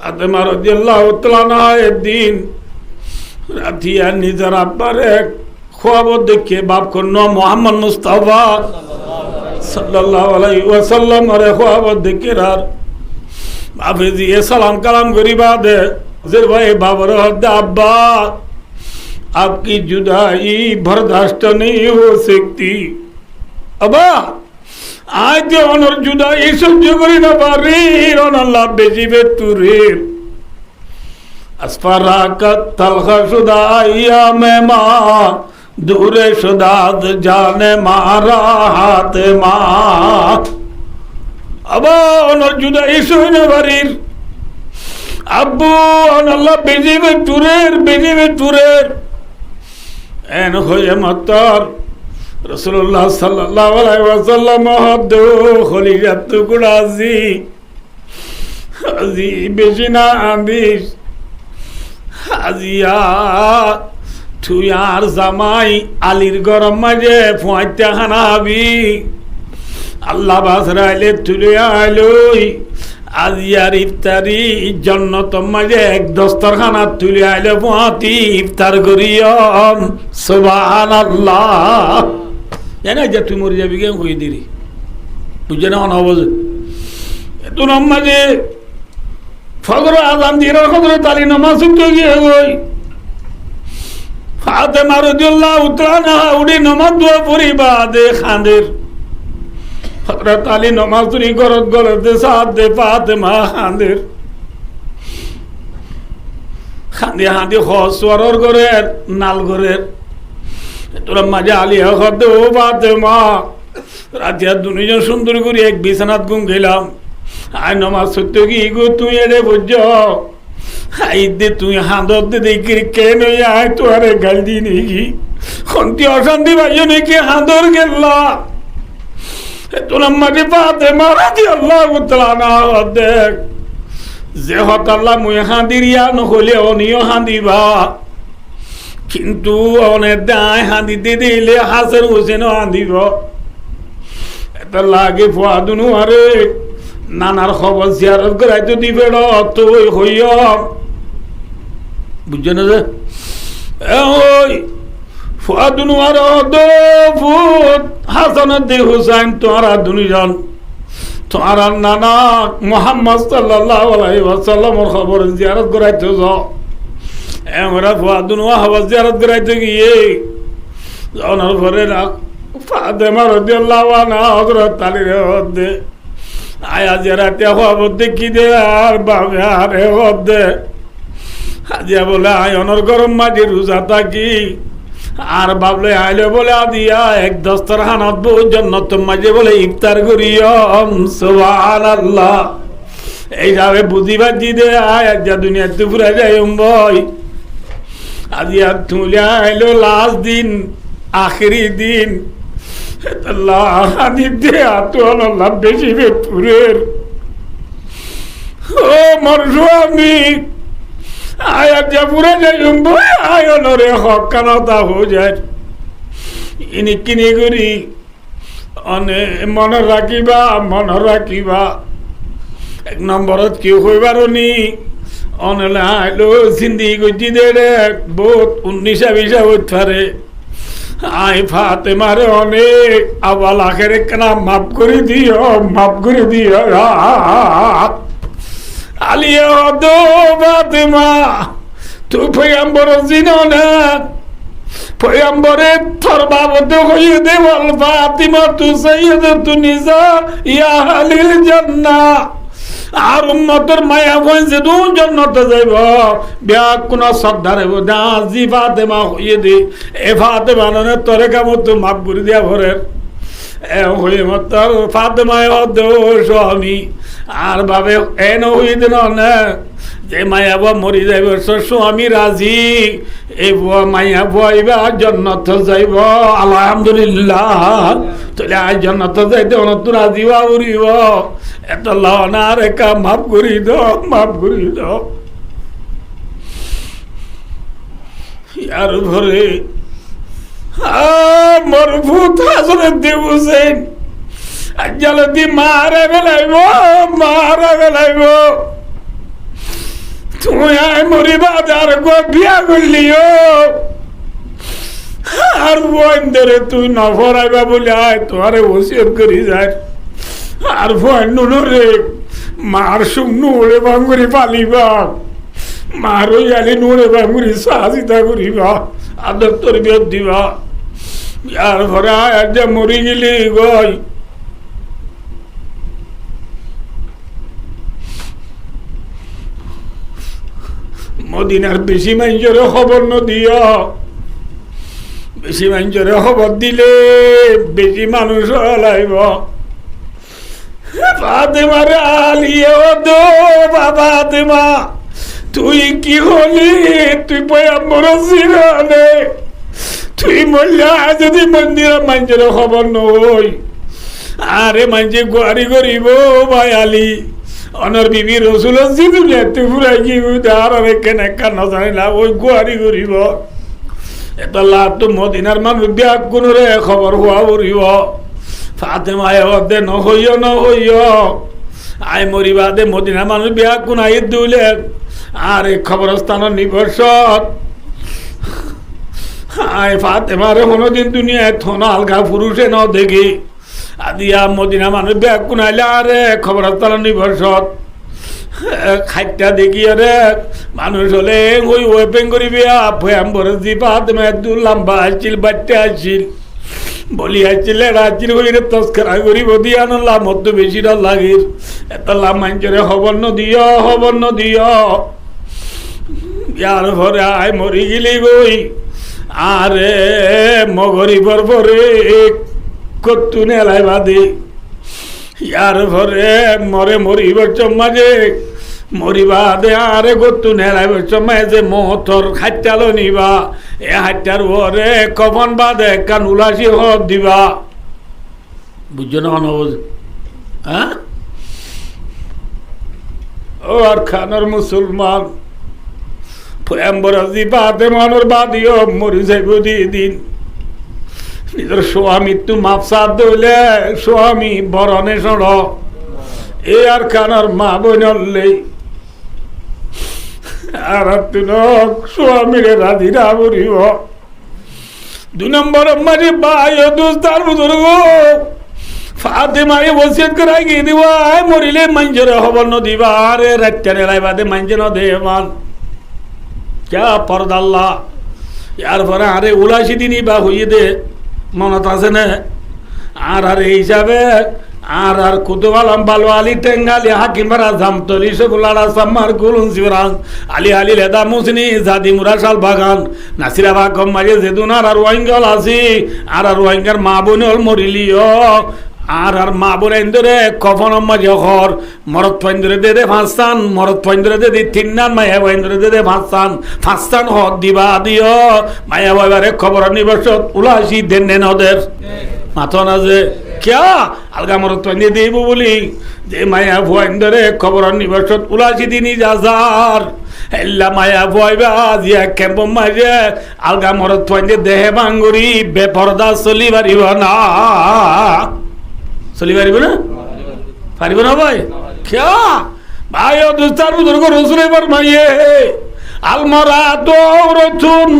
ফাতেমা রাদিয়াল্লাহু তাআলা একদিন রাতিয়া নিজের আব্বারে খোয়াবো দেখে বাপ কন্যা মোহাম্মদ মুস্তাফা সাল্লাল্লাহু আলাইহি ওয়াসাল্লাম আরে খোয়াবো দেখে আর বাপে দিয়ে সালাম কালাম করিবা দে যে ভাই বাবার হদ্দে আব্বা आपकी जुदाई बर्दाश्त नहीं हो सकती अबा आज অনর जुदाई সহ্য করি না পারি অনাল্লাহ বেজিবে তুরের আসফারাকাত তালখা শুদা আইয়ামে মা দূরে শুদাদ জানে মারা হাতে মা আবা অনর जुदाई সহ্য না পারির আব্বু অনাল্লাহ বেজিবে তুরের এন হয়ে মাতার রাসূলুল্লাহ সাল্লাল্লাহু আলাইহি ওয়াসাল্লাম হদ্দু খলিজাত টুকরা আজি বেজিনা আদিস আজিয়া তুই আর জামাই আলীর গরম মাঝে ফুয়াইতে হানাবি আল্লাহ বাসরাইলে তুলে আইলই আজিয়ার ইফতারি জন্নত মাঝে এক দস্তরখানা তুলে আইলে ফুয়াতি ইফতার করিয়ম সুবহানাল্লাহ জানা যে তুই মরে যাবি কে কই দিরি বুঝে না অনবজ এত নামাজে ফজর আযান দিয়ে ফজর তালি নামাজ তো গিয়ে কই ফাতেমা রাদিয়াল্লাহু তাআলা উড়ি নামাজ দোয়া পড়িবা দে খানের হযরত আলী নামাজ পড়ি গরত সাথ দে ফাতেমা খানের খান্দে হসওয়ারর গরের নাল গরের তোরা মাঝে আলী হদ ও ফাতেমা রাতিয়া দুনিজন সুন্দর করে এক বিছানাত গুম গেলাম আয় নামাজ সত্য কি গো তুই এড়ে বুঝ আই দে তুই হাঁদর দে দেখি কেন আয় তো আরে গাল দি নাকি খন্তি অশান্তি ভাইও নাকি হাঁদর গেল্লা তোরা মাঝে ফাতেমা রাদিয়াল্লাহু তাআলা দেখ যে হত আল্লাহ মুই হাঁদিরিয়া নহলে অনিও হাঁদিবা কিন্তু অনেক দায় হাঁদিতে দিলে হাসের হোসেনও হাঁদিব এটা লাগে ফুয়াদুনু আরে নানার খবর জিয়ারত করাইতে দিবে তুই হইয় বুঝছে না যে ওই ফুয়াদুনু আর ফুট হাসানের দে হুসাইন তোরা দুজন তোমার নানা মুহাম্মদ সাল্লাল্লাহু আলাইহি ওয়াসাল্লামের খবর জিয়ারত করাইতে যাও আমরা ফুয়াদুনু হাওয়া জিয়ারত করাইতে গিয়ে যাওয়ার পরে ফাতেমা রাদিয়াল্লাহু আনহা হযরত আলীর হদ্দে আয়া জিয়ারতে খবর দেখি দে আর বাবে আরে হদ্দে আজিয়া বলে আয় অনর গরম মাঝে রোজা থাকি আর বাবলে আইলে বলে আদিয়া এক দস্তরখানাত বহু জন্নত মাঝে বলে ইফতার করিয়ম সুবহানাল্লাহ এইভাবে বুঝিবার জি দে আয় যা দুনিয়া দুপুরে যাই ভাই আজিয়া তুলে আইলো লাস্ট দিন আখেরি দিন আল্লাহ হানি দে আল্লাহ বেশি বেপুরের ও মোর স্বামী আয়া যা পুরে যাই ভাই আয় নরে হক কানতা হয়ে যায় ইনি কিনি করি অনে মনে রাখিবা এক নম্বরত কেউ হইবার নি অনলে আইলো সিন্ধি গজি দে রে বহুত 19-20 হইতে পারে আই ফাতেমারে অনেক আওয়াল আখেরে কেনা মাফ করে দিও আলিয়া দো ফাতেমা তুই পয়গম্বর জিনো না পয়গম্বরে তোর বাবদ হইয়ে দে বল ফাতিমা তু সাইয়্যিদাতু নিসা ইয়া আহলিল জান্নাহ আর উম্মতের মায়া কইছে দু জান্নাতে যাইব বিয়া কোন শ্রদ্ধারে দাজি ফাতেমা হইয়ে দে এ ফাতেমা না তোরে কামত মাফ করে দিয়া ভরে এ হই মতর ফাতেমা দো স্বামী আর বাবে এন হই দিন না যে মায়া বা মরি যাইব স্বামী রাজি এই মায়া বইবা জান্নাত যাইব আলহামদুলিল্লাহ তাহলে আজ জান্নাত যাইতে অনত রাজি বাউরিব এত লনা রেখা মাফ করি দাও ইয়ার ভরে মোর ভূত হাসরে দেবুছেন আজ যদি মারা বেলাইব তুই আয় মরিবা আর বিয়া করলিও আর বোন ধরে তুই নফরাইবা বলে আয় তোরে ওসিয়ত করি যায় আর বোন নুনো রে মার সুখ নুড়ে বাঙ্গুরি পালিবা মার ওই আলি নুড়ে বাঙ্গুরি সাহায্যতা করিবা আদর তোর বিয়োগ দিবা আর ঘরে আয় যে মরি গেলি গই মদিনার বেশি মানুষের খবর নদিয়া বেশি মানুষের খবর দিলে বেশি মানুষ লাইব ফাতেমারে আলিয়ে দো বাবা ফাতেমা তুই কি হলি তুই পয়গম্বর জিরানে তুই মল্লা যদি মন্দিরের মানুষের খবর নই আরে মানুষে গুয়ারি করিব ভাই আলী অনর বিবি রসুল দুনিয়াতে ফুরাই কি আর কেনে কান জানিলা ওই গুয়ারি করিব এত লাভ তো মদিনার মানুষ ব্যাগ কোনরে খবর হওয়া করিব ফাতেমায় দে নহইয় আয় মরিবা দে মদিনার মানুষ ব্যাগ কোন আই দুলে আর এই খবরস্থানের নিবর্ষত আয় ফাতেমারে কোনোদিন দুনিয়ায় থনা আলগা পুরুষে ন দেখি আদিয়া মদিনা মানুষ ব্যাগ কোনাইলে আরে খবরস্থানের নিবর্ষত খাইটা দেখি রে মানুষ হলে ওই ওয়েপিং করিবি ভয়াম্বর দিবা তুমি একটু লম্বা আসছিল বাড়তে আসছিল বলি আসছিল রাজির হইলে তস্করা করিব দিয়া নলাম মতো বেশি ডর লাগির এত লাভ মাঞ্চরে খবর নদিয় ইয়ার ঘরে আয় মরি গেলি গই আরে মগরিবর পরে কত্তু নেলাই বাদে ইয়ার ঘরে মরে মরিবার চম্মাজে মরিবা দে আরে গত্তু নেলাই চম্মায় যে মহতর খাইটালো নিবা এ হাইটার ঘরে কখন বাদে কান উলাসি হব দিবা বুঝছো না অনবুঝ হ্যাঁ ও আর খানোর মুসলমান পয়গম্বর বাদে মানোর বাদিও মরি যাইব দিন নিজের স্বামীর মাপসাদ দইলে স্বামী বরণে সড় এ আর কানার মা বইনলেই আর স্বামীরে রাধিরা বলিব 2 নম্বর মাঝে ভাই দোস্তার বুজুর্গ ফাতেমায়ে ওসিয়ত করাই গিয়ে দিবা মরিলে মাঞ্জরে খবর নদিবা আরে রাত্রে নেলাই বাদে মাঞ্জে ন দেমান ক্যা পরদাল্লা ইয়ার পরে আরে উলাসি দিনই বা হইয়ে দে মনত আছে না আর এই হিসাবে আর কুতুবালাম বালু আলী টেঙ্গালি হাকিমারা জামতলি সগুলারা সাম্মার গুলুন শিবরাং আলী লেদা মুসনি জাদি মুরাশাল বাগান নাসিরা বাগম মাঝে জেদুনার আর ওয়াইঙ্গল আসি আর ওয়াইঙ্গার মা বোনল মরিলিও আর মা বোন ইন্দরে কফন মাঝে হর মরত পাইন্দরে দে 5 টান মরত পাইন্দরে দে 3 টান মায়া পাইন্দরে দে 5 টান হদ দিবা দিও মায়া বাবারে খবর নিবসত উলাসি দেন ওদের মাথা না যে ক্যা আলগা মরত পাইন্দে দেব বলি যে মায়া পাইন্দরে খবর নিবসত উলাসি দিনই যাজার এল্লা মায়া ভয়বা জিয়া ক্যাম্প মাঝে আলগা মরত পাইন্দে দেহে বাঙ্গুরি বেপরদা চলি পারিব না চলি পারিব না পারিব না ভাই ক্যা ভাই ও দোস্তার বুজুর্গ রসুল এবার মাইয়ে আলমরা দৌরতুন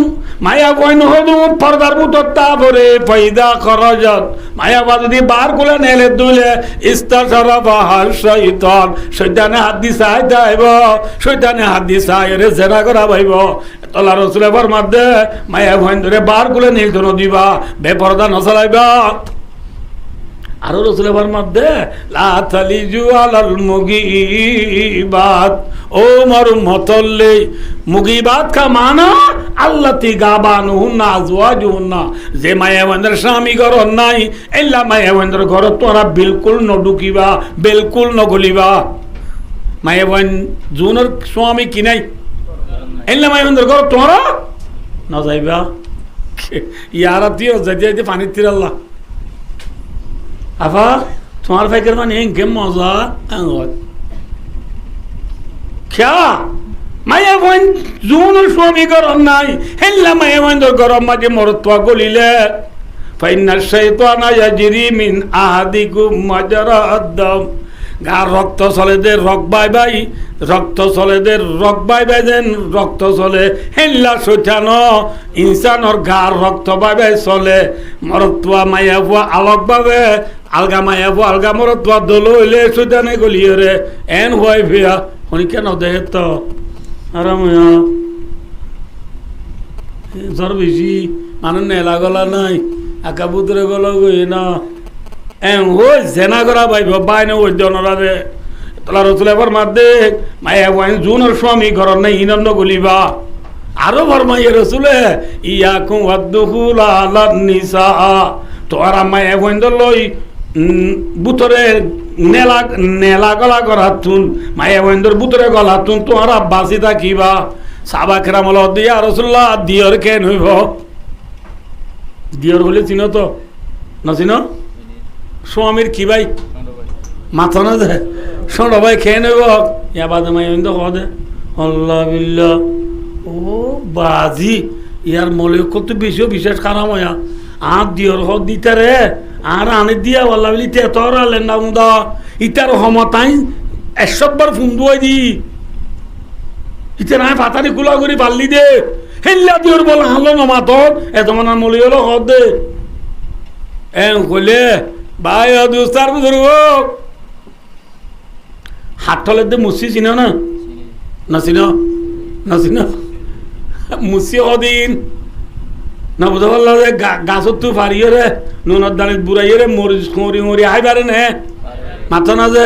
মায়া কইন হদু পর্দার মুতর তাপরে পয়দা খরজত মায়া যদি বার কোলে নেলে দুলে ইস্তাশরাফাহাল শয়তান শয়তানে হাত দি চাই যাইব শয়তানে হাত দি চাই রে জেরা করা ভাইব তলা রসুল এবার মধ্যে মায়া কইন ধরে বার কোলে নীল ধন দিবা বেপরদা নচলাইবা আরো রসুলের মধ্যে লাতালিজু আলাল মুগিবাত ও মর মতল্লে মুগিবাত কা মানা আল্লাতি গাবানুহুন্না আজওয়াজুহুন্না যে মায়াবন্দের স্বামী ঘর নাই এল্লা মায়াবন্দের ঘর তোরা বিলকুল ন ঢুকিবা বিলকুল ন গলিবা মায়াবন জুনের স্বামী কি নাই এল্লা মায়াবন্দের ঘর তোরা না যাইবা ইয়ারা তিও যাইতে পানি তিরাল্লা আফা তোমার ভাইকের মানে ইনকে মজা ক্যা মায়া বোন জুন স্বামী গরম নাই হেল্লা মায়া বোন গরম মাঝে মরত্বা গলিলে ফাইনাল শাইতানা ইয়াজরি মিন আহাদিকুম মাজরা আদম গার রক্ত চলে দে রক বাই বাই রক্ত চলে দে রক বাই বাই দেন রক্ত চলে হেল্লা সৈতান ইনসানর গার রক্ত বাই বাই চলে মরতুয়া মাইয়া বুয়া আলোক বাবে আলগা মাইয়া বুয়া আলগা মরতুয়া দল হইলে সৈতানে গলিয়ে রে এন হই ভিয়া হনি কেন দেহে তো আরাম জ্বর বেশি মানুষ নেলা গলা নাই আকা বুতরে গলা গই না এন ওই জেনা করা বাইব বাইনে ওই জনরারে তোলা রসুল এবার মাদে মায়া ওয়াইন জুনের স্বামী ঘর নাই ইনন্দ গলিবা আরো ফরমাইয়ে রসুলে ইয়াকুম ওয়াদদুহুল আলা নিসা তোরা মায়া ওয়াইন লই বুতরে নেলা নেলা গলা করাতুন মায়া ওয়াইন বুতরে গলাতুন তোরা বাসি থাকিবা সাবা কেরামল দিয়া রসুল্লাহ দিয়র কেন হইব দিয়র হলে চিনো তো না চিনো স্বামীর কি ভাই মাথা না দে শোন ভাই খেয়ে নেব ইয়া বাদে মাই দে আল্লাহ বিল্লাহ ও বাজি ইয়ার মলে কত বেশি বিশেষ খারাপ হইয়া আর দিয়র হ দিতে রে আর আনে দিয়া আল্লাহ বিলি তে তোর আলেন না উদা ইতার ক্ষমতাই একশবার ফুন্দুয়াই দি ইতে নাই ফাতারি কুলা করি পারলি দে হেল্লা দিওর বল হালো নমাতন এত মানা মলি হলো হদ দে এন কইলে ভাই দুস্তার বুজুর্গ হাত তলের দে মুসি চিনো না না চিনো না চিনো মুসি অদিন না বুঝতে পারল যে গাছত তু ফারিয়ে রে নুনের দানিত বুড়াইয়ে রে মরিচ খুঁড়ি মুড়ি আই পারে নে মাথা না যে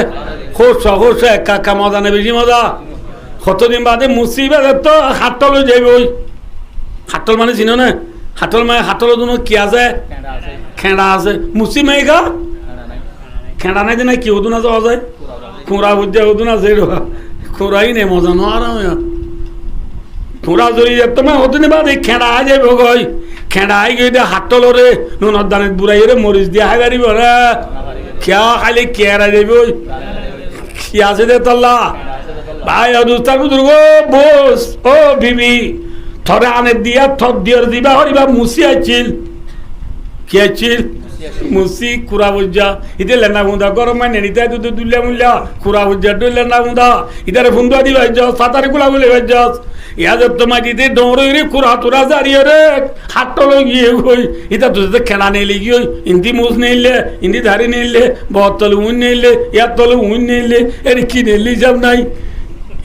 খোস একা মজা নে বেশি মজা কতদিন বাদে মুসিবে তো হাতল হয়ে যাইব ওই হাতল মানে চিনো না হাতল মানে হাতলের জন্য কি আছে খেঁড়া আছে মুসি মাই গা খেঁড়া নাই না কি হতো না যাওয়া যায় খুঁড়া বুঝে হতো না যে খুঁড়াই নেই মজা নো আর খুঁড়া জড়ি যেত না হতো না বাদে খেঁড়া আই যাইব গই খেঁড়া আই গিয়ে হাতলরে নুনের দানিত বুড়াই রে মরিচ দিয়ে হাই বাড়িব রে খেয়া খালি কেয়ারা যাইব কি আছে দে তল্লা ভাই দুস্তার বুজুর্গ বস ও বিবি থরে আনে দিয়া থর দিয়র দিবা হরিবা মুসি আইছিল কি আইছিল মুসি কুড়া বুঝা ইতে লেনা বুন্দা গরম মানে নিতে দুধ দুলিয়া মুলিয়া কুড়া বুঝা ডুল লেনা বুন্দা ইতারে ফুন্দুয়া দিবা যাস ফাতারে কুলা বলে যাস ইয়াদ তোমার দিতে ডোরে কুড়া তুরা জারিয়ে রে হাটলো গিয়ে গই ইতা তুই খেলা নেলি গিয়ে ইন্দি মুস নেইলে ইন্দি ধারি নেইলে বতল উন নেইলে ইয়ার তলে উন নেইলে এর কি নেলি যাব নাই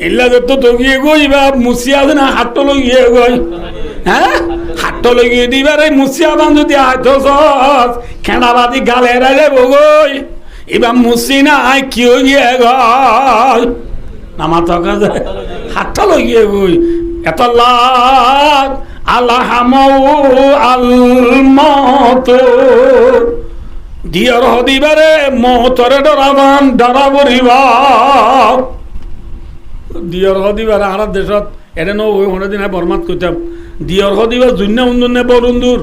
এলা তো তো গিয়ে গই বা মুসিয়া না হাটলো গিয়ে গই হ্যাঁ হাটলো গিয়ে দিবারে মুসিয়া বান যদি আইতস খেলাবাদি গালে রে বগই এবার মুসি না কি গিয়ে গই নামা তো কাজে হাটলো গিয়ে গই এত লাগ আল্লাহ আল মত দিয়র হদিবারে মতরে ডরাবান ডরাবরিবা দিয়র হদিবার আর দেশত এটা ন ওই দিন বরমাত করতাম দিয়র হদিবার জুন্না উন্দুর নে বরুন্দুর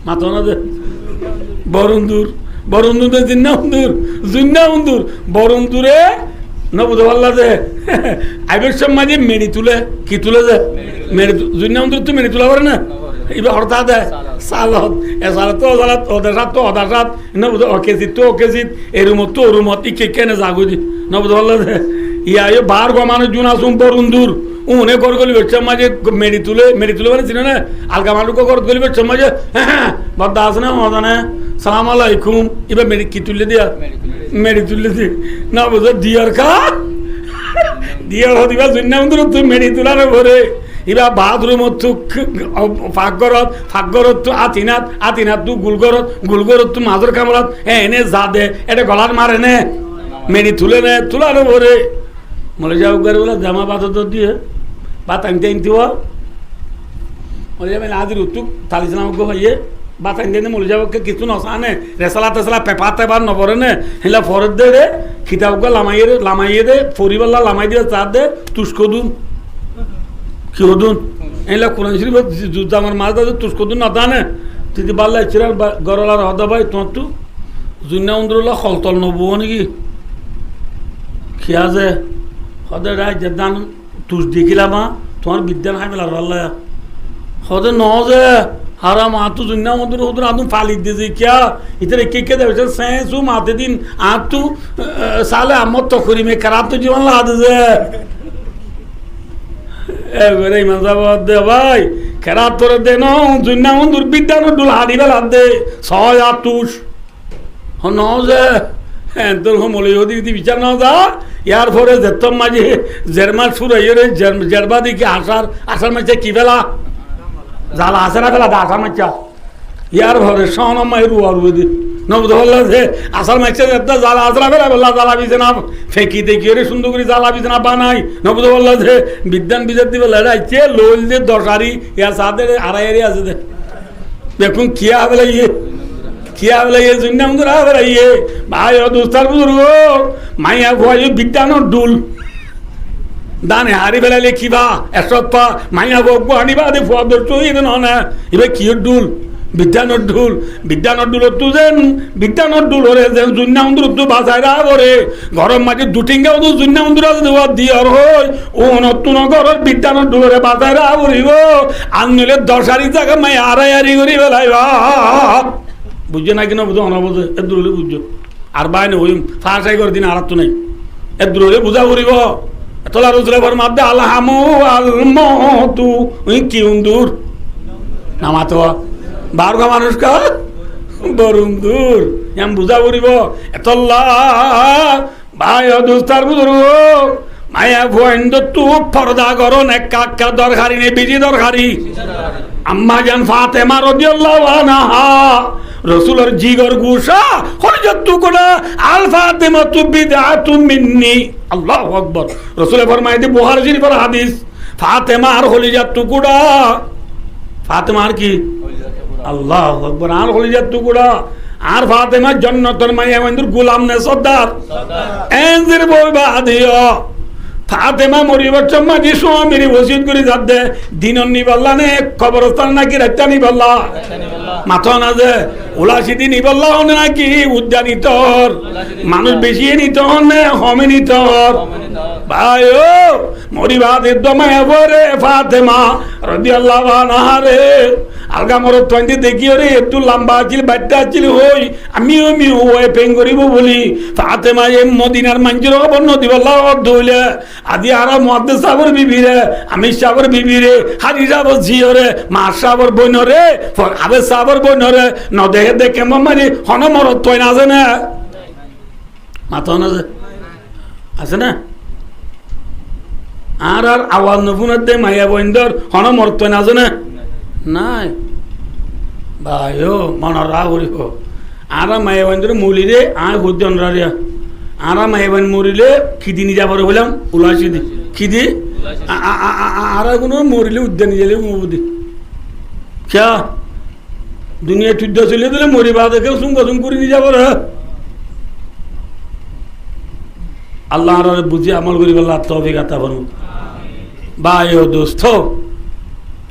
মাথা না দে বরুন্দুর বরুন্দুর জুন্না উন্দুর বরুন্দুরে ন বুঝতে পারলা যে আইবের মাঝে মেরি তুলে কি তুলে যে মেরি জুন্না উন্দুর তো মেরি তুলা পারে না এবার হঠাৎ সালত এ সালত তো সালত ওদের সাত তো ওদের সাত না বুঝতে অকেজিত তো অকেজিত এরুমত তো ওরুমত ইকে কেনে যাগো দি না বুঝতে পারলা যে ইয়া এ বার গো মানুষ জুন আসুন বরুন্দুর উনে গড় গলি বেচে মাঝে মেরি তুলে মানে চিনে না আলগা মানুষ গড় গলি বেচে মাঝে হ্যাঁ বদ্দা আছে না মজা না সালাম আলাইকুম এবার মেরি কি তুলে দিয়া মেরি তুলে দি না বুঝো দিয়ার কা দিয়ার হদিবা জুন্না মন্দির তুই মেরি তুলার ভরে এবার বাথরুম ফাঁকঘরত তো আতিনাত তু গুলগরত তু মাজর কামড়ত এনে যা দে এটা গলার মারে নে মেরি তুলে নে তুলার ভরে মলে যাও করে বলে জামা বাত দিয়ে বা টাইমতে আনতে মলে যাবে আদির উত্তুক তালিসাম ভাইয়ে বা টাইমতে মলে যাবো কিছু নসানে রেসালা টেসালা পেপার টেপার নপরে নে হেলা ফরত দে রে খিতাবকে লামাইয়ে দে ফরিবাল্লা লামাই দিয়ে চার দে তুস্কদুন কি হদুন এলা কোরআন শরীফ যুদ্ধ আমার মাছ দাদা তুস্কদুন না জানে তুই বাল্লা চিরার গরলার হদা ভাই তোমার তো জুন্না উন্দরুল্লাহ খলতল নবো নাকি খিয়া যে হদে রায় যে দান তুষ দেখিলাম তোমার বিদ্যান হাই মেলা আল্লাহ হদে ন যে হারা মাতু জুন্না মধুর ওদের আদম ফালি দিয়েছে কিয়া ইতরে কে দেবে সেসু মাতে দিন আতু সালে আমত তো করি মে খারাপ তো জীবন লাগা দিছে এবারে ইমাম সাহেব দে ভাই খারাপ তোরে দে ন জুন্না মধুর বিদ্যানো ডুল হাড়ি বেলা দে ছয় আতুষ ন যে তোর মলে যদি বিচার না যা ইয়ার পরে যেতম মাঝে জেরমার সুর হয়ে জেরবা দিকে আসার মাঝে কি বেলা জালা আসে না বেলা আসার মাঝা ইয়ার পরে সনমাই রুয়া রুয়ে দি নবদ বললো যে আসার মাঝে জালা আসরা বেলা বললা জালা বিছে না ফেঁকি দেখি রে সুন্দর করে জালা বিছে না বানাই নবদ বললো যে বিদ্যান বিজার দিবে লড়াইছে লোল যে দশারি ইয়ার সাথে আড়াই আছে দে দেখুন কিয়া বেলা ইয়ে কিয়া বেলা ইয়ে জুন্না মন্দির বেলা ইয়ে ভাই ও দোস্তার বুজুর্গ মাইয়া ভুয়া বিদ্যানো ডুল দানে হারি বেলালে কিবা এসব পা মাইয়া বকবো হানিবা দে ফুয়া দর্শো ইয়ে না এবার কি ডুল বিদ্যানোর ডুল তো যেন বিদ্যানোর ডুল হরে যেন জুন্না মন্দির তো বাজায় রা করে গরম মাঝে দুটিঙ্গাও তো জুন্না মন্দির আছে দেওয়া দিয়ার হই ও নতুন ঘরের বিদ্যানোর ডুল হরে বাজায় রা করিব আনলে দশারি জায়গা মাই আড়াই করি বেলাইবা বুঝছে না কিনা বুঝো অনাবুঝে এর দূর হলে বুঝছো আর বাইনে হইম ফাঁসাই করে দিন আর তো নাই এর দূর হলে বুঝা করিব তোলা রুজরে ভর মাদ্দে আল্লাহামু আলমতু ওই কি দূর নামাতো বারগা মানুষ কা বরুম দূর এম বুঝা করিব এতল্লা ভাই দোস্তার বুঝরু মায়া ভয়েন্দ তু পর্দা করো একা দরকারি নেই বিজি দরকারি আম্মা জান ফাতেমা রাদিয়াল্লাহু আনহা রাসূলের জিগর গুশা হযরত কোনা আল ফাতেমা তু বিদআতু মিন্নি আল্লাহু আকবার রাসূলে ফরমায় দি বুখারী শরীফের হাদিস ফাতেমা আর খলিজাত টুকুরা ফাতেমা আর কি আল্লাহু আকবার আর খলিজাত টুকুরা আর ফাতেমা জান্নাতের মাইয়া বন্ধুর গোলাম নে সর্দার এনজির বইবা দিও ফাতেমা মরিবার চম্মা যে স্বামীর ওসিয়ত করে যাচ্ছে দিনন নিবাল্লা নে কবরস্থান নাকি রাখতা নিবাল্লা মাথা না যে উলাসিদি নিবাল্লা হনে নাকি উদ্যানিতর মানুষ বেশি নিতর নে হমে নিতর ভাই ও মরিবাদের দমায় বরে ফাতেমা রাদিয়াল্লাহু আনহা রে আলগা মরত তন্দি দেখিও রে একটু লম্বা আছিল বাচ্চা আছিল হই আমিও ওই পেং করিব বলি ফাতেমা এ মদিনার মাঞ্জুর খবর নদী বল্লা দইলে আদি আর মুহাদ্দিস সাহেবের বিবি রে আমি সাহেবের বিবি রে হাজি সাহেবের ঝিও রে মা সাহেবের বোন রে আবে সাহেবের বোন রে ন দেখে দেখে মারি হন মরত তৈ না আছে না মাথা না আছে না আর আওয়াজ নফুনের দে মাইয়া বইন্দর হন মরত তৈ না আছে না নাই ভাই ও মনের রাগ করিব আর মাইয়া বইন্দর মুলিরে আয় হুদ্দন রারিয়া আর মাইয়া বইন মরিলে খিদি নিয়ে যাবার বললাম উলাসি দি খিদি আর কোনো মরিলে উদ্যান নিয়ে যালে মুদি ক্যা দুনিয়া টুদ্দ চলে দিলে মরিবা দেখে সুম করে নিয়ে যাবার আল্লাহ বুঝি আমল করি বললা তৌফিক আতা করুন ভাই ও দোস্ত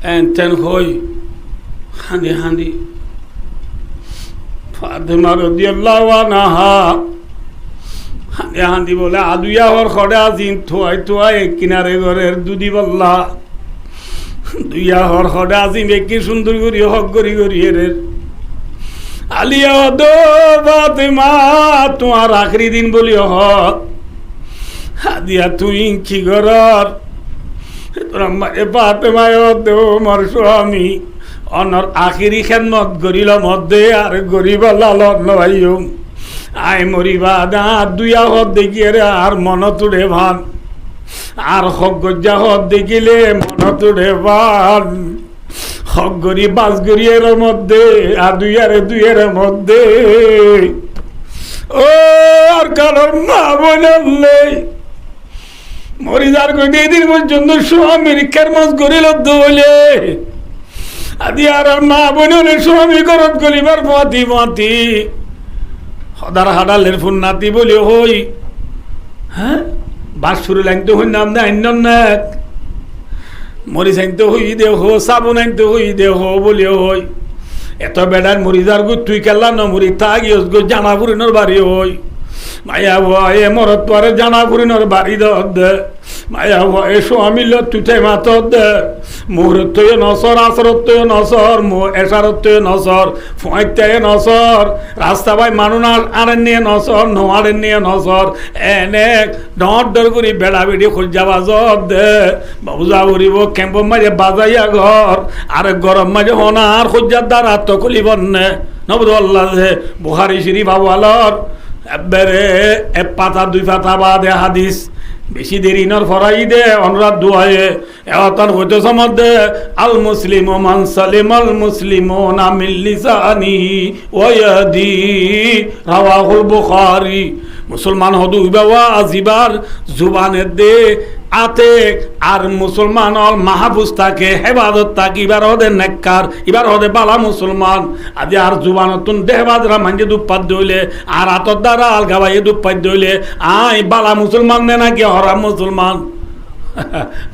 এন তেন হই হাঁদি ফাতেমা রাদিয়াল্লাহু আনহা হাঁদি বলে আদুয়া হর খড়ে আজিন থুয়াই কিনারে ঘরের দুদি বল্লা দুইয়া হর খড়ে আজিম কি সুন্দর করি হক করি রে আলিয়া দো ফাতেমা তোমার আখরি দিন বলি হক হাদিয়া তুই কি ঘর ফাতেমায় দো মোর স্বামী অনর আখিরি খেদমত গরিল মধ্যে আর গরিব লালন ভাইও আয় মরিবা দা দুইয়া হদ দেখিয়ে রে আর মন তুড়ে ভান আর হক গজ্জা হদ দেখিলে মন তুড়ে ভান হক গরি বাস গরিয়ের মধ্যে আর দুইয়ের মধ্যে ও আর কারণ মা বললে মরিদার কই দিন পর্যন্ত স্বামীর খেরমত গরিল দোলে আদি আর মা বোনের স্বামী করত গলিবার মাতি সদার হাডালের ফোন নাতি বলি হই হ্যাঁ বাসুর লাইন তো হই নাম না অন্য না মরিচ আনতে হই দেহ সাবুন আনতে হই দেহ বলি হই এত বেড়ার মরিদার গো তুই কেলা ন মরি তা গিয়স গো জানা পুরিনোর বাড়ি হই মায়া ভয় মরত পরে জানা পুরিনোর বাড়ি দে মায়া এসো আমিল তুই মাতত দে মুহূর্ত নসর আসরত নসর এসারত নসর ফুঁয়াইতে নসর রাস্তা ভাই মানুষ আরেন নিয়ে নসর নোয়ারেন নিয়ে নসর এনে ডর ডর করি বেড়া বেড়ি খুঁজা বাজত দে বুঝা উড়িব কেম্প মাঝে বাজাইয়া ঘর আর গরম মাঝে হনার খুঁজার দ্বারা তো খুলিব নে নবদ আল্লাহ বুখারি শরীফ আওয়ালর এবারে এক পাতা দুই পাতা বাদে হাদিস বেশি দেরি নর ফরাই দে অনুরাধ দুয়ায়ে এওয়াতান হইতে সমদে আল মুসলিম মান সালিম আল মুসলিম না মিল লিসানিহি ওয়া ইয়াদি রাওয়াহুল বুখারী মুসলমান হদু বাবা আজিবার জুবানের দে আতে আর মুসলমান অল মাহফুজ থাকে হেফাজত থাকে এবার হদে নেককার এবার হদে বালা মুসলমান আদি আর জুবানতুন দেহবাজরা মানজে দুপাত দইলে আর আতর দ্বারা আল গাবাইয়ে দুপাত দইলে আই বালা মুসলমান নে নাকি হরাম মুসলমান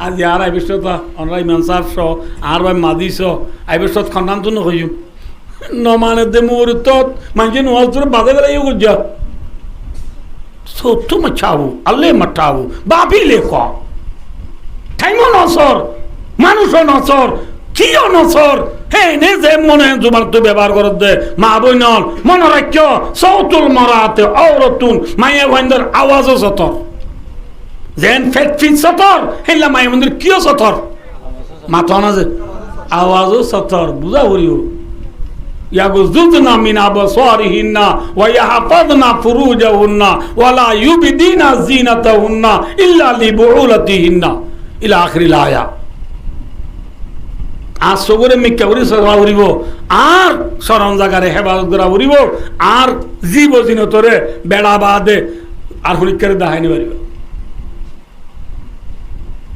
আজি আর আই বিশ্বত অনরাই মানসার স আর ভাই মাদিস আই বিশ্বত খন্ডান তুন হইম নমানে দে মুহূর্তত মানজে নোয়াজুর বাদে গেলে ইউ গুজা সত্য মাছাবু আল্লে মাঠাবু বাপি লেখ টাইমও নসর মানুষও নসর কিও নসর হে নে যে মনে জুবার তো ব্যবহার করত দে মা বইনল মনে রাখ্য সৌতুল মরাতে ঔরতুন মায়ে ভাইন্দর আওয়াজও সতর যেন ফেট ফিট সতর হেলা মায়ে ভাইন্দর কিও সতর মাথা না যে আওয়াজও সতর বুঝা হরিও ইয়াগুযুদনা মিন আবসারিহিন্না ওয়া ইয়াহফাযনা ফুরুজাহুন্না ওয়া লা ইউবদিনা যিনাতাহুন্না ইল্লা লিবুউলাতিহিন্না ইলা আখিরিল আয়া আর সবরে মিক্কা করি সরা উড়িব আর সরম জাগারে হেফাজত করা উড়িব আর জীব জিনতরে বেড়া বাদে আর হরিকারে দাহাইনি পারিব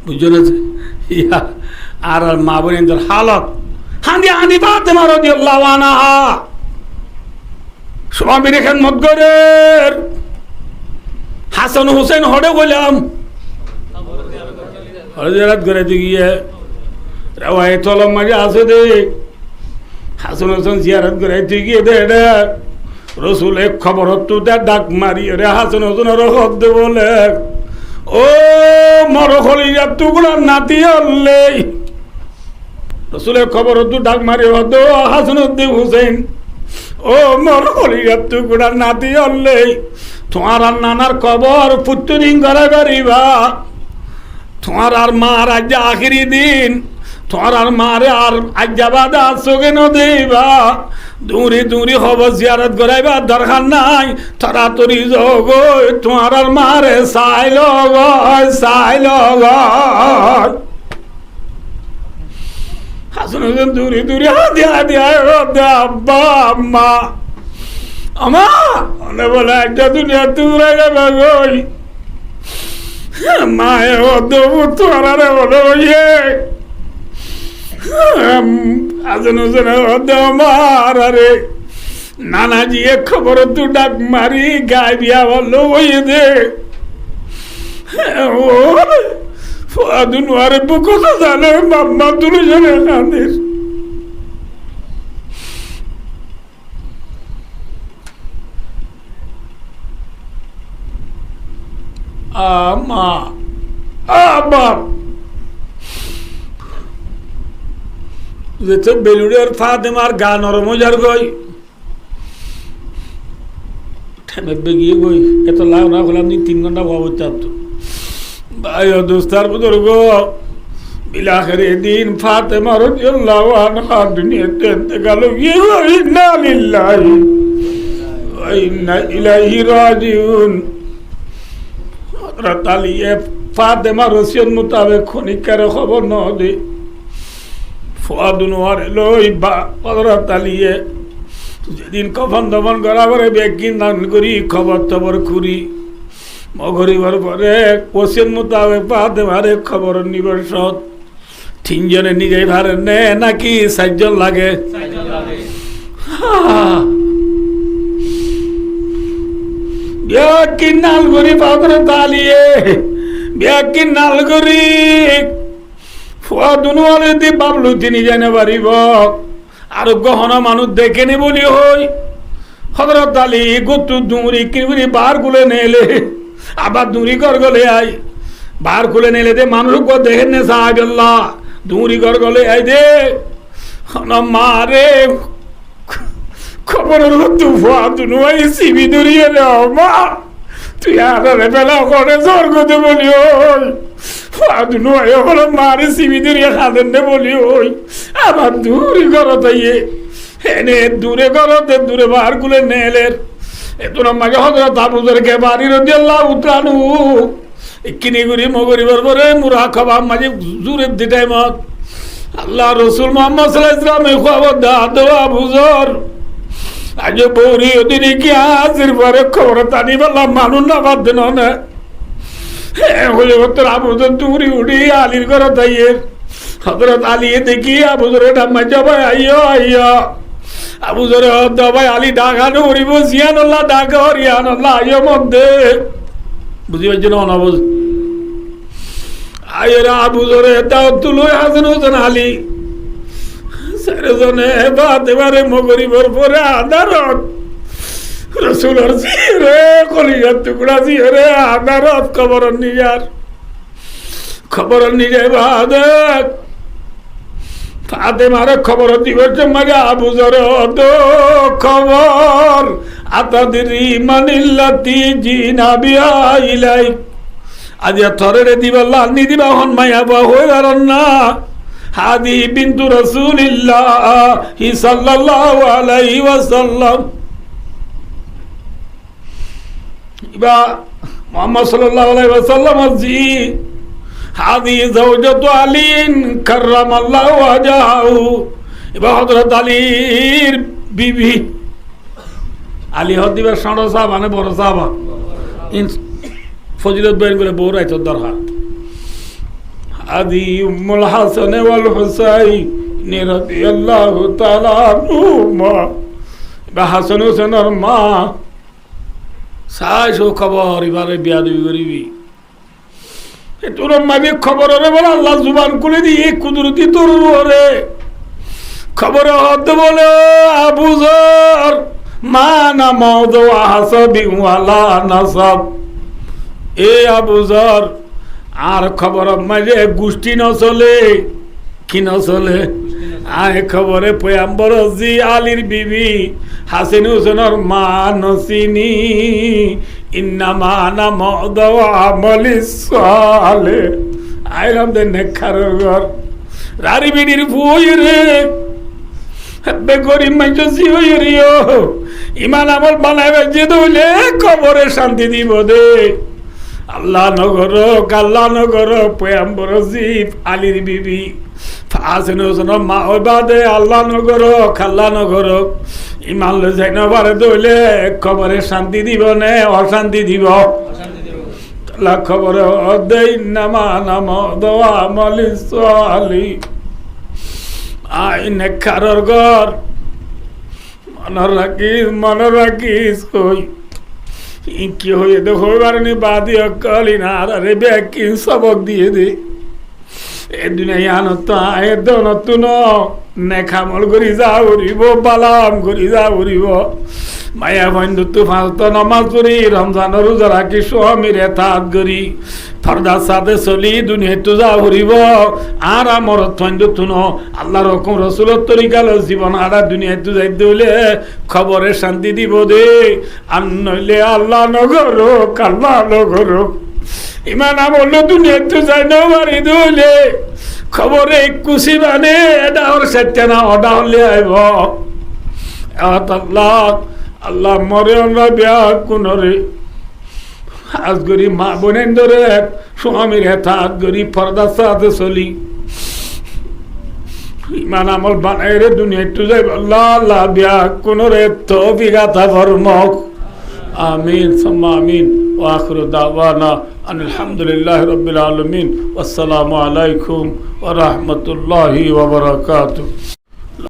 বুঝলে ইয়া আর মা বোনের হালত হাঁদি হাঁদি ফাতেমা রাদিয়াল্লাহু আনহা স্বামীর খেদমত করে হাসান হোসেন হড়ে গেলাম হরজিয়ারত করে গিয়ে রাওয়ায়ে তলম মাঝে আছে দে হাসান হোসেন জিয়ারত করে গিয়ে দে রসুল এক খবর তো ডাক মারি রে হাসান হোসেন রহত দে বলে ও মরখলিজার টুকরা নাতি হলে রসুলের খবর তো ডাক মারি হতো হাসানুদ্দিন হুসেন ও মর হলিয়ার টুকরা নাতি হলে তোমার আর নানার কবর পুত্তরিং করা করিবা তোমার আর মার আজ আখিরি দিন তোমার আর মারে আর আজ্জাবাদ আসোগেন দিবা দূরে দূরে হব জিয়ারত করাইবা দরকার নাই তাড়াতাড়ি যোগ তোমার আর মারে সাইল হাসান হোসেন দূরে দূরে হাতে হাতে আব্বা আম্মা আমা অনে বলে একটা দুনিয়া তুরা গেবে গই মায়ে অদ্ভু তোরারে বলে ওইয়ে হাসান হোসেন অদ্মার আরে নানাজি এক খবর তু ডাক মারি গায়ে বিয়া বললো ওই দে ও ফুয়াদুন ওয়ারে বুকো জানে মাম্মা তুলে জানে কাঁদিস আমা আমা যেতে বেলুড়ের ফাতেমার গা নরম যার গই ঠেমে বেগিয়ে গই এত লাভ না হলাম 3 ঘন্টা ভাব চাতো ভাই দোস্তার বুজুর্গ বিলাখের দিন ফাতেমা রাদিয়াল্লাহু আনহা দুনিয়াতে ইন্তেকাল ইন্না লিল্লাহি ওয়া ইন্না ইলাইহি রাজিউন হযরত আলী ফাতেমা রসিয়ত মোতাবেক খনিকার খবর ন দে ফুয়াদুনওয়ার লই বা হযরত আলী যেদিন কফন দফন করা পরে বেকিন দান করি খবর তবর খুরি মগরিবার পরে ওসিয়ত মোতাবেক ফাতেমার খবর নিবর্ষত 3 জনে নিজেই ভারে নে নাকি 4 জন লাগে বেকিন নাল করি হযরত আলী বেকিন নাল করি ফুয়াদুনওয়ার দি বাবলু তিনি জানে পারিব আর গহনা মানুষ দেখেনি বলি হই হযরত আলী গতু দুরি কিবরি বার গুলে নেলে আবার দুরি কর গলে আই বার খুলে নিলে দে মানুষ দেখেন না সাহেব আল্লাহ দুরি ঘর গলে আই দে মারে খবরের তুফা দুনুয়াই সিবি দরিয়ে মা তুই আরে বেলা করে স্বর্গতে বলি ওই দুনুয়াই হলো মারে সিবি দরিয়ে খাদেন নে বলি ওই আমার দূরি ঘর তাইয়ে এনে দূরে ঘরতে দূরে বার খুলে নেলের এত মাঝে হজরত আবু যরকে বাড়ি রাদিয়াল্লাহু তাআলা কিনি গুরি মগরিবর পরে মুরা খাবা মাঝে জুরে দিটাই মত আল্লাহ রসুল মোহাম্মদ সাল্লাল্লাহু আলাইহি ওয়াসাল্লাম খবর দাও আবু যর আজ বৌরি ওদিনে কি হাজির পরে খবর তানি বললাম মানুষ না বাদ দেন না হলে তোর আবু যর দূরি উড়ি আলীর ঘর তাইয়ে হজরত আলী দেখি আবু যরে ডাম্মা যাবে আইয়ো আইয়ো আবু যরে ভাই আলী ডাকানো উড়িব জিয়ানুল্লাহ ডাকা হরিয়ানুল্লাহ আইয়ো মধ্যে বুঝি পারছি না অনাবুঝ আয়েরা আবু যরে দাও তুলো হাসান হোসেন আলী সারেজনে বাদ এবারে মগরিবর পরে আদারত রসুলের জিরে কলিজার টুকরা জিরে আদারত খবর নিজের বাদ ফাতেমারে খবর দিবস মারে আবু যর তো খবর আতাদিরি মানিল্লাতি জিনাবিয়া ইলাই আজ থরে দিবাল্লা নি দিবা হন মাইয়া বা হই গারন না হাদি বিনতু রাসূলিল্লাহ সাল্লাল্লাহু আলাইহি ওয়াসাল্লাম ইবা মুহাম্মদ সাল্লাল্লাহু আলাইহি ওয়াসাল্লাম জি হাদি জাওজাতু আলীন কাররামাল্লাহু ওয়াজহাহু ইবা হযরত আলীর বিবি আলী হদিবার সাড়ো সাহাব মানে বড় সাহাবা ফজিলত বয়ান করে বউ রাইত দরকার আদি উম্মুল হাসান ওয়াল হুসাইন রাদিয়াল্লাহু তাআলা আনহুমা বা হাসান হোসেনের মা সাইসো খবর এবারে বিয়া দিবি করিবি তোর মাবি খবর রে বলে আল্লাহ জুবান খুলে দিয়ে কুদরতি তোর রে খবর হদ বলে আবু যর মা না মওদ হাসাবি ওয়ালা নাসাব এ আবু যর আর খবর মাঝে গোষ্ঠী নচলে কি নচলে আয় খবরে পয়ম্বর জি আলীর বিবি হাসিন হোসেনের মা নসিনি ইন্নামা না মওদ আমলি সালে আইলাম দে নেখার ঘর রারি বিডির ফুই রে বে গরিব মানুষ জি হই রিও ইমান আমল বানাইবে যে দইলে কবরে শান্তি দিব দে আল্লাহ নগর পয়ম্বর জিব আলীর বিবি হাসিন হোসেনের মা ওই বাদে আল্লাহ নগর খাল্লা নগর ইমান লে যাই না পারে দইলে কবরে শান্তি দিব নে অশান্তি দিব আল্লাহ খবর দেই নামা নাম দোয়া মালিস আলী আই নেখারর ঘর মনে রাখিস কই কি হয়ে দেখো বারণী বাদি অকালি না আরে ব্যাকি সবক দিয়ে দে এ দুনিয়া আনত আয় নতুন নেখামল করি যা উড়িব বালাম করি যা উড়িব মায়া বন্ধু তু ফাঁসত নমাজ পড়ি রমজান রোজা রাখি স্বামীর এতাত করি ফরদার সাথে চলি দুনিয়া তু যা উড়িব আর আমার বন্ধু তুন আল্লাহর হুকুম রসুলের তরিকাল জীবন আড়া দুনিয়া তু যাইতে হইলে খবরে শান্তি দিব দে আর নইলে আল্লাহ নগর কাল্লা নগর ইমান আমল দুনিয়া তু যাই না বাড়ি দইলে খবরে কুশি মানে এটা ওর সত্য না ওটা হলে আইব আল্লাহ আল্লাহ মরে আমরা বিয়া কোনরে আজ করি মা বোনের ধরে স্বামীর হেতাত করি ফরদার সাথে চলি ইমান আমল বানাই রে দুনিয়া একটু যাইব আল্লাহ আল্লাহ বিয়া কোনরে তৌফিক আতা ফরমাও আমিন সুম্মা আমিন ওয়া আখিরু দাওয়ানা আলহামদুলিল্লাহি রাব্বিল আলামিন ওয়াসসালামু আলাইকুম ওয়া রাহমাতুল্লাহি ওয়া বারাকাতুহু।